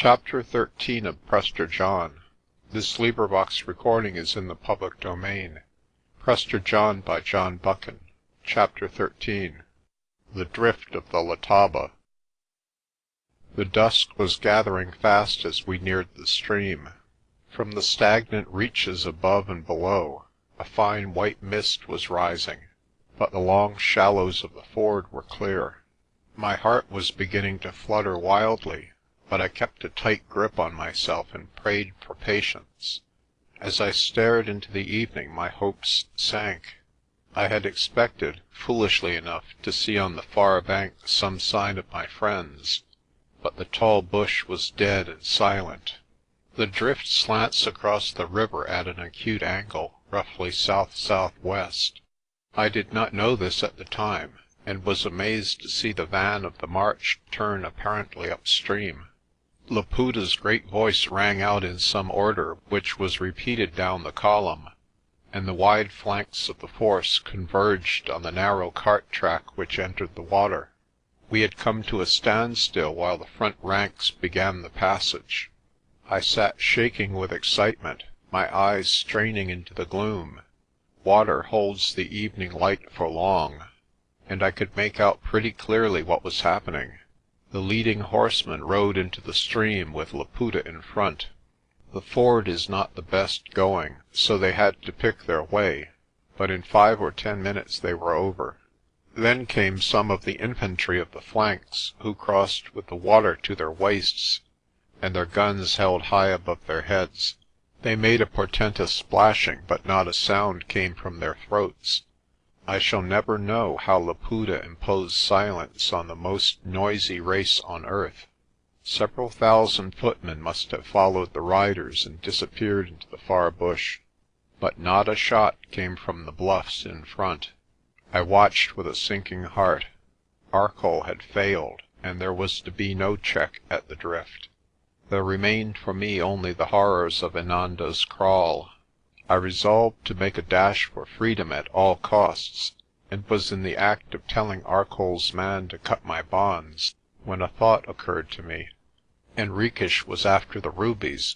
Chapter 13 of Prester John. This recording is in the public domain. Prester John by John Buchan. Chapter 13. The Drift of the Letaba. The dusk was gathering fast as we neared the stream. From the stagnant reaches above and below, a fine white mist was rising, but the long shallows of the ford were clear. My heart was beginning to flutter wildly, but I kept a tight grip on myself and prayed for patience. As I stared into the evening, my hopes sank. I had expected, foolishly enough, to see on the far bank some sign of my friends, but the tall bush was dead and silent. The drift slants across the river at an acute angle, roughly south-southwest. I did not know this at the time, and was amazed to see the van of the march turn apparently upstream. Laputa's great voice rang out in some order which was repeated down the column, and the wide flanks of the force converged on the narrow cart track which entered the water. We had come to a standstill while the front ranks began the passage. I sat shaking with excitement, my eyes straining into the gloom. Water holds the evening light for long, and I could make out pretty clearly what was happening. The leading horseman rode into the stream with Laputa in front. The ford is not the best going, so they had to pick their way, but in 5 or 10 minutes they were over. Then came some of the infantry of the flanks, who crossed with the water to their waists, and their guns held high above their heads. They made a portentous splashing, but not a sound came from their throats. I shall never know how Laputa imposed silence on the most noisy race on earth. Several thousand footmen must have followed the riders and disappeared into the far bush, but not a shot came from the bluffs in front. I watched with a sinking heart. Arcoll had failed, and there was to be no check at the drift. There remained for me only the horrors of Inanda's Kraal. I resolved to make a dash for freedom at all costs, and was in the act of telling Arcoll's man to cut my bonds, when a thought occurred to me. Henriques was after the rubies,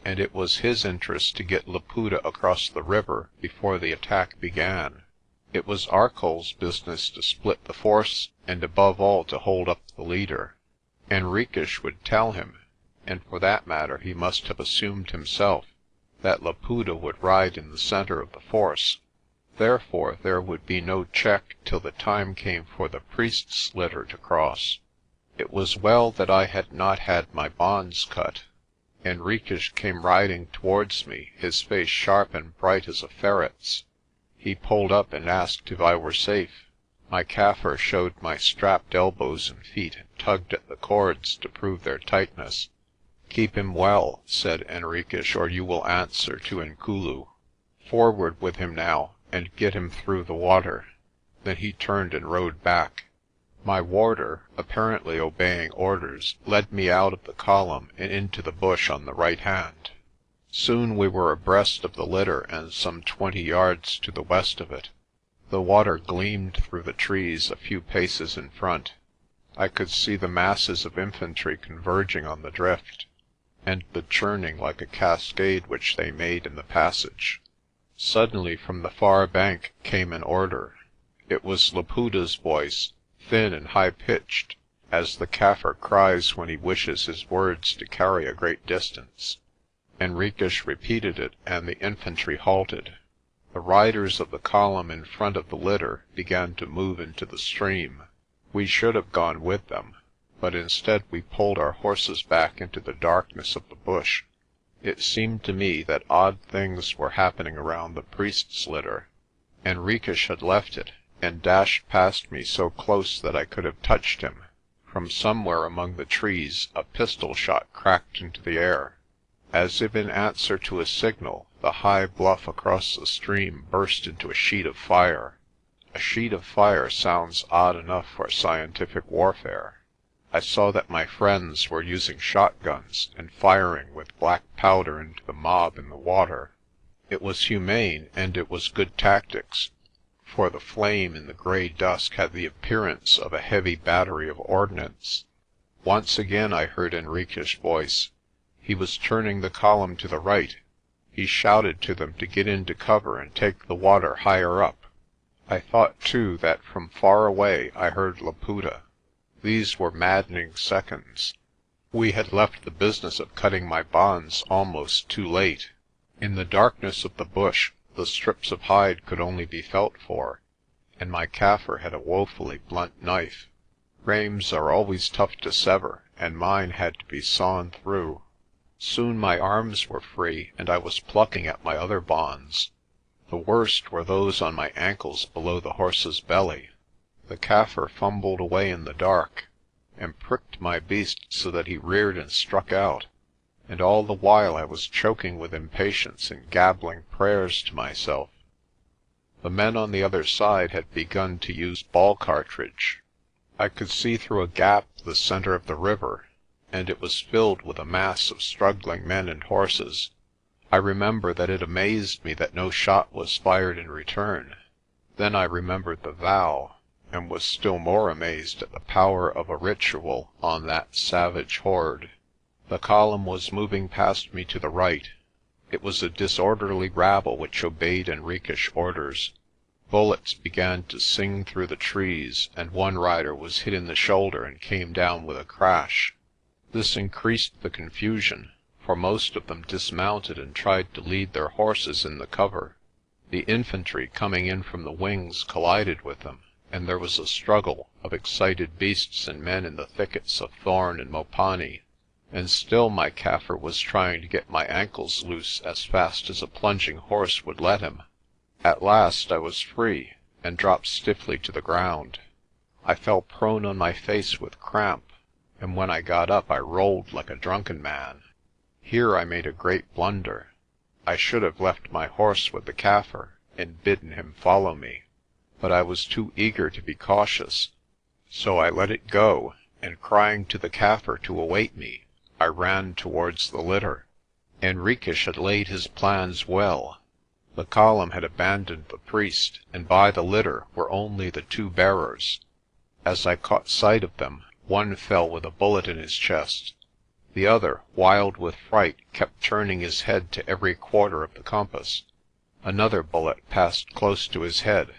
and it was his interest to get Laputa across the river before the attack began. It was Arcoll's business to split the force, and above all to hold up the leader. Henriques would tell him, and for that matter he must have assumed himself, that Laputa would ride in the centre of the force. Therefore there would be no check till the time came for the priest's litter to cross. It was well that I had not had my bonds cut. Henriques came riding towards me, his face sharp and bright as a ferret's. He pulled up and asked if I were safe. My Kaffir showed my strapped elbows and feet and tugged at the cords to prove their tightness. "Keep him well," said Henriques, "or you will answer to Nkulu. Forward with him now, and get him through the water." Then he turned and rode back. My warder, apparently obeying orders, led me out of the column and into the bush on the right hand. Soon we were abreast of the litter and some 20 yards to the west of it. The water gleamed through the trees a few paces in front. I could see the masses of infantry converging on the drift, and the churning like a cascade which they made in the passage. Suddenly from the far bank came an order. It was Laputa's voice, thin and high-pitched, as the Kaffir cries when he wishes his words to carry a great distance. Henriques repeated it, and the infantry halted. The riders of the column in front of the litter began to move into the stream. We should have gone with them, but instead we pulled our horses back into the darkness of the bush. It seemed to me that odd things were happening around the priest's litter. Henriques had left it, and dashed past me so close that I could have touched him. From somewhere among the trees a pistol shot cracked into the air. As if in answer to a signal, the high bluff across the stream burst into a sheet of fire. A sheet of fire sounds odd enough for scientific warfare. I saw that my friends were using shotguns and firing with black powder into the mob in the water. It was humane, and it was good tactics, for the flame in the grey dusk had the appearance of a heavy battery of ordnance. Once again I heard Henriques' voice. He was turning the column to the right. He shouted to them to get into cover and take the water higher up. I thought, too, that from far away I heard Laputa. These were maddening seconds. We had left the business of cutting my bonds almost too late. In the darkness of the bush the strips of hide could only be felt for, and my Kaffir had a woefully blunt knife. Reims are always tough to sever, and mine had to be sawn through. Soon my arms were free, and I was plucking at my other bonds. The worst were those on my ankles below the horse's belly. The Kaffir fumbled away in the dark, and pricked my beast so that he reared and struck out, and all the while I was choking with impatience and gabbling prayers to myself. The men on the other side had begun to use ball cartridge. I could see through a gap the centre of the river, and it was filled with a mass of struggling men and horses. I remember that it amazed me that no shot was fired in return. Then I remembered the vow, and was still more amazed at the power of a ritual on that savage horde. The column was moving past me to the right. It was a disorderly rabble which obeyed Henriques' orders. Bullets began to sing through the trees, and one rider was hit in the shoulder and came down with a crash. This increased the confusion, for most of them dismounted and tried to lead their horses in the cover. The infantry coming in from the wings collided with them, and there was a struggle of excited beasts and men in the thickets of thorn and mopani. And still my Kaffir was trying to get my ankles loose as fast as a plunging horse would let him. At last I was free, and dropped stiffly to the ground. I fell prone on my face with cramp, and when I got up I rolled like a drunken man. Here I made a great blunder. I should have left my horse with the Kaffir, and bidden him follow me, but I was too eager to be cautious, so I let it go, and crying to the Kaffir to await me, I ran towards the litter. Henriques had laid his plans well. The column had abandoned the priest, and by the litter were only the two bearers. As I caught sight of them, one fell with a bullet in his chest. The other, wild with fright, kept turning his head to every quarter of the compass. Another bullet passed close to his head.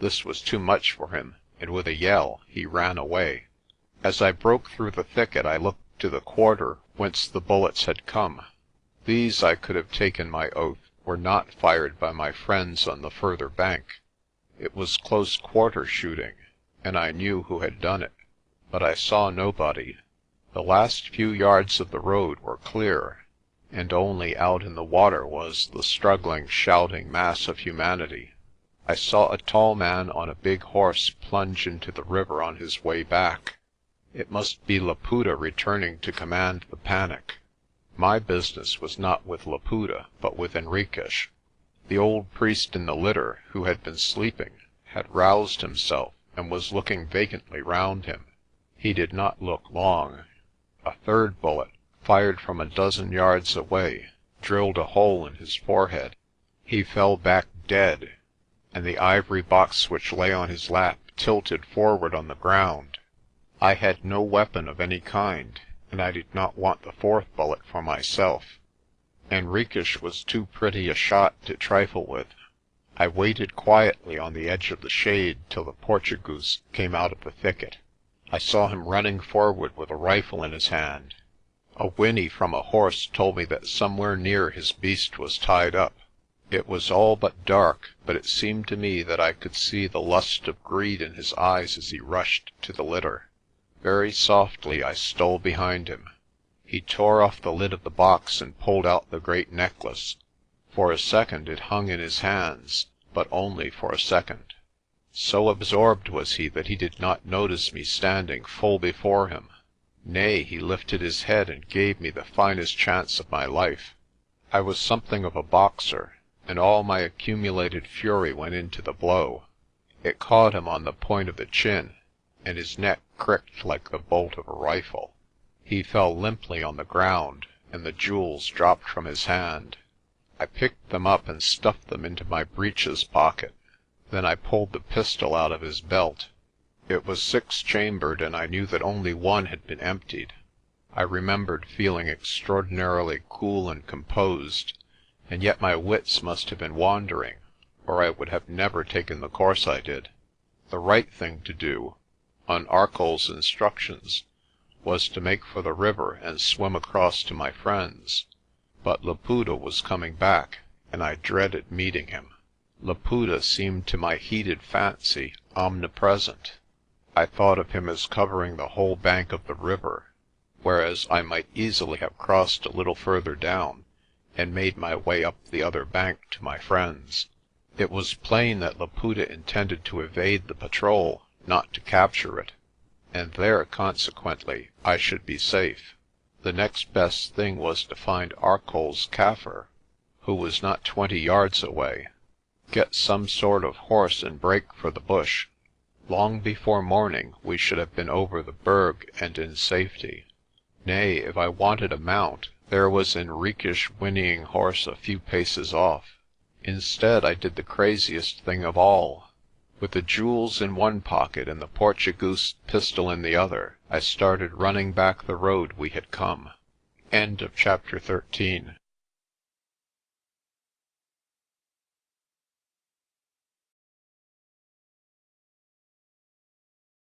This was too much for him, and with a yell he ran away. As I broke through the thicket I looked to the quarter whence the bullets had come. These, I could have taken my oath, were not fired by my friends on the further bank. It was close quarter shooting, and I knew who had done it, but I saw nobody. The last few yards of the road were clear, and only out in the water was the struggling, shouting mass of humanity. I saw a tall man on a big horse plunge into the river on his way back. It must be Laputa returning to command the panic. My business was not with Laputa, but with Henriques. The old priest in the litter, who had been sleeping, had roused himself, and was looking vacantly round him. He did not look long. A third bullet, fired from a dozen yards away, drilled a hole in his forehead. He fell back dead, and the ivory box which lay on his lap tilted forward on the ground. I had no weapon of any kind, and I did not want the fourth bullet for myself. Henriques was too pretty a shot to trifle with. I waited quietly on the edge of the shade till the Portugoose came out of the thicket. I saw him running forward with a rifle in his hand. A whinny from a horse told me that somewhere near his beast was tied up. It was all but dark, but it seemed to me that I could see the lust of greed in his eyes as he rushed to the litter. Very softly I stole behind him. He tore off the lid of the box and pulled out the great necklace. For a second it hung in his hands, but only for a second. So absorbed was he that he did not notice me standing full before him. Nay, he lifted his head and gave me the finest chance of my life. I was something of a boxer, and all my accumulated fury went into the blow. It caught him on the point of the chin, and his neck cricked like the bolt of a rifle. He fell limply on the ground, and the jewels dropped from his hand. I picked them up and stuffed them into my breeches pocket. Then I pulled the pistol out of his belt. It was six-chambered, and I knew that only one had been emptied. I remembered feeling extraordinarily cool and composed, and yet my wits must have been wandering, or I would have never taken the course I did. The right thing to do, on Arcoll's instructions, was to make for the river and swim across to my friends, but Laputa was coming back, and I dreaded meeting him. Laputa seemed to my heated fancy omnipresent. I thought of him as covering the whole bank of the river, whereas I might easily have crossed a little further down, and made my way up the other bank to my friends. It was plain that Laputa intended to evade the patrol, not to capture it, and there, consequently, I should be safe. The next best thing was to find Arcoll's Kaffir, who was not 20 yards away, get some sort of horse and break for the bush. Long before morning we should have been over the Berg and in safety. Nay, if I wanted a mount, there was Henriques' whinnying horse a few paces off. Instead, I did the craziest thing of all. With the jewels in one pocket and the Portugoose pistol in the other, I started running back the road we had come. Chapter 14